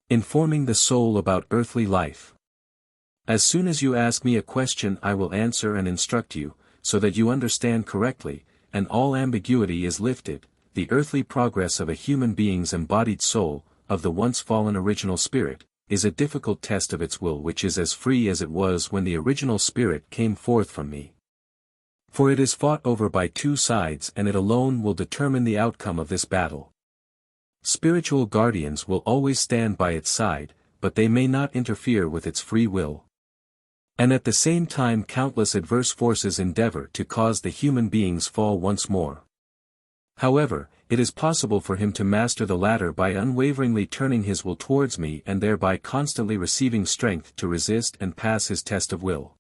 Informing the soul about earthly life. As soon as you ask me a question I will answer and instruct you, so that you understand correctly, and all ambiguity is lifted. The earthly progress of a human being's embodied soul, of the once fallen original spirit, is a difficult test of its will which is as free as it was when the original spirit came forth from me. For it is fought over by two sides and it alone will determine the outcome of this battle. Spiritual guardians will always stand by its side, but they may not interfere with its free will. And at the same time countless adverse forces endeavour to cause the human being's fall once more. However, it is possible for him to master the latter by unwaveringly turning his will towards me and thereby constantly receiving strength to resist and pass his test of will.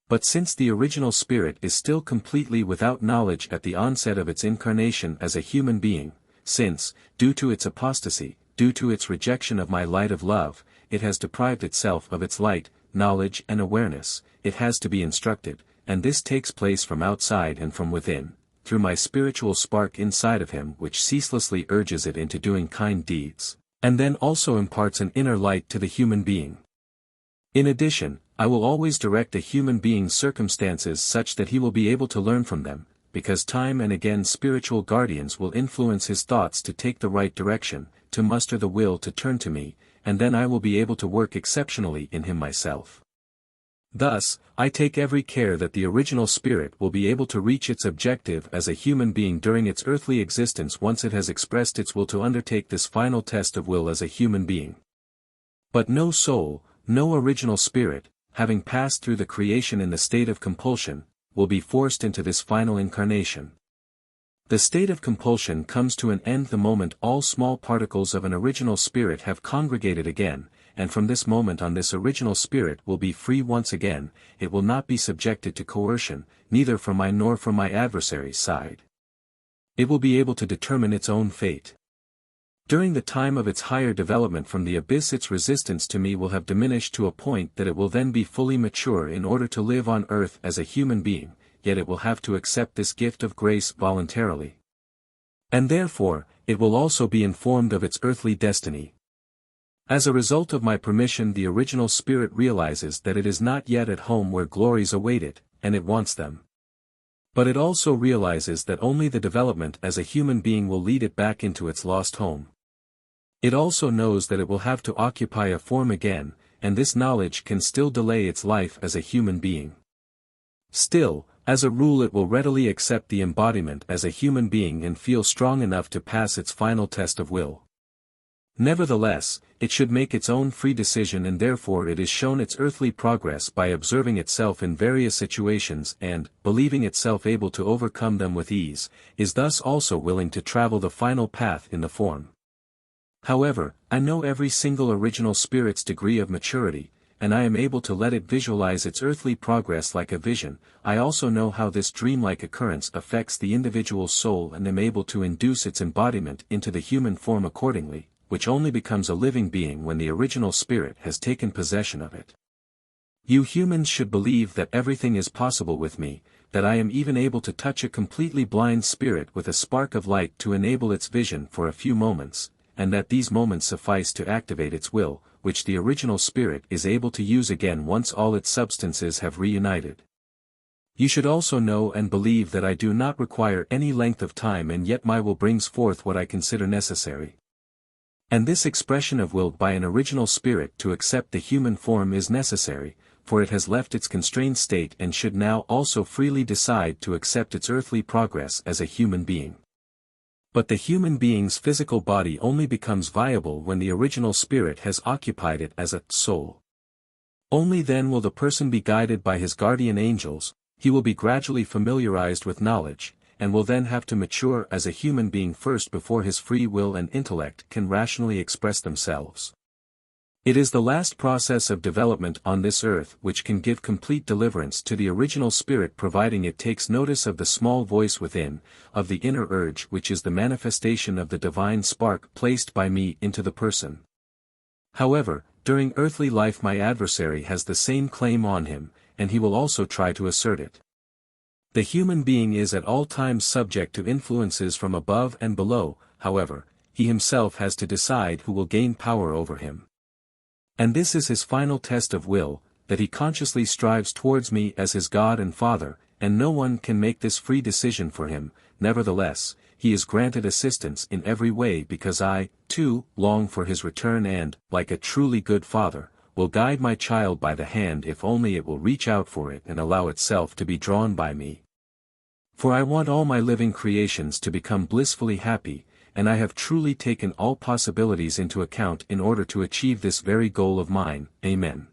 But since the original spirit is still completely without knowledge at the onset of its incarnation as a human being, since, due to its apostasy, due to its rejection of my light of love, it has deprived itself of its light, knowledge and awareness, it has to be instructed, and this takes place from outside and from within, through my spiritual spark inside of him which ceaselessly urges it into doing kind deeds, and then also imparts an inner light to the human being. In addition, I will always direct a human being's circumstances such that he will be able to learn from them, because time and again spiritual guardians will influence his thoughts to take the right direction, to muster the will to turn to me, and then I will be able to work exceptionally in him myself. Thus, I take every care that the original spirit will be able to reach its objective as a human being during its earthly existence once it has expressed its will to undertake this final test of will as a human being. But no soul, no original spirit, having passed through the creation in the state of compulsion, will be forced into this final incarnation. The state of compulsion comes to an end the moment all small particles of an original spirit have congregated again, and from this moment on this original spirit will be free once again, it will not be subjected to coercion, neither from my nor from my adversary's side. It will be able to determine its own fate. During the time of its higher development from the abyss its resistance to me will have diminished to a point that it will then be fully mature in order to live on earth as a human being, yet it will have to accept this gift of grace voluntarily. And therefore, it will also be informed of its earthly destiny. As a result of my permission the original spirit realizes that it is not yet at home where glories await it, and it wants them. But it also realizes that only the development as a human being will lead it back into its lost home. It also knows that it will have to occupy a form again, and this knowledge can still delay its life as a human being. Still, as a rule it will readily accept the embodiment as a human being and feel strong enough to pass its final test of will. Nevertheless, it should make its own free decision and therefore it is shown its earthly progress by observing itself in various situations and, believing itself able to overcome them with ease, is thus also willing to travel the final path in the form. However, I know every single original spirit's degree of maturity, and I am able to let it visualize its earthly progress like a vision. I also know how this dreamlike occurrence affects the individual soul and am able to induce its embodiment into the human form accordingly, which only becomes a living being when the original spirit has taken possession of it. You humans should believe that everything is possible with me, that I am even able to touch a completely blind spirit with a spark of light to enable its vision for a few moments, and that these moments suffice to activate its will, which the original spirit is able to use again once all its substances have reunited. You should also know and believe that I do not require any length of time and yet my will brings forth what I consider necessary. And this expression of will by an original spirit to accept the human form is necessary, for it has left its constrained state and should now also freely decide to accept its earthly progress as a human being. But the human being's physical body only becomes viable when the original spirit has occupied it as a soul. Only then will the person be guided by his guardian angels, he will be gradually familiarized with knowledge, and will then have to mature as a human being first before his free will and intellect can rationally express themselves. It is the last process of development on this earth which can give complete deliverance to the original spirit providing it takes notice of the small voice within, of the inner urge which is the manifestation of the divine spark placed by me into the person. However, during earthly life my adversary has the same claim on him, and he will also try to assert it. The human being is at all times subject to influences from above and below, however, he himself has to decide who will gain power over him. And this is his final test of will, that he consciously strives towards me as his God and Father, and no one can make this free decision for him. Nevertheless, he is granted assistance in every way because I, too, long for his return and, like a truly good father, will guide my child by the hand if only it will reach out for it and allow itself to be drawn by me. For I want all my living creations to become blissfully happy, and I have truly taken all possibilities into account in order to achieve this very goal of mine. Amen.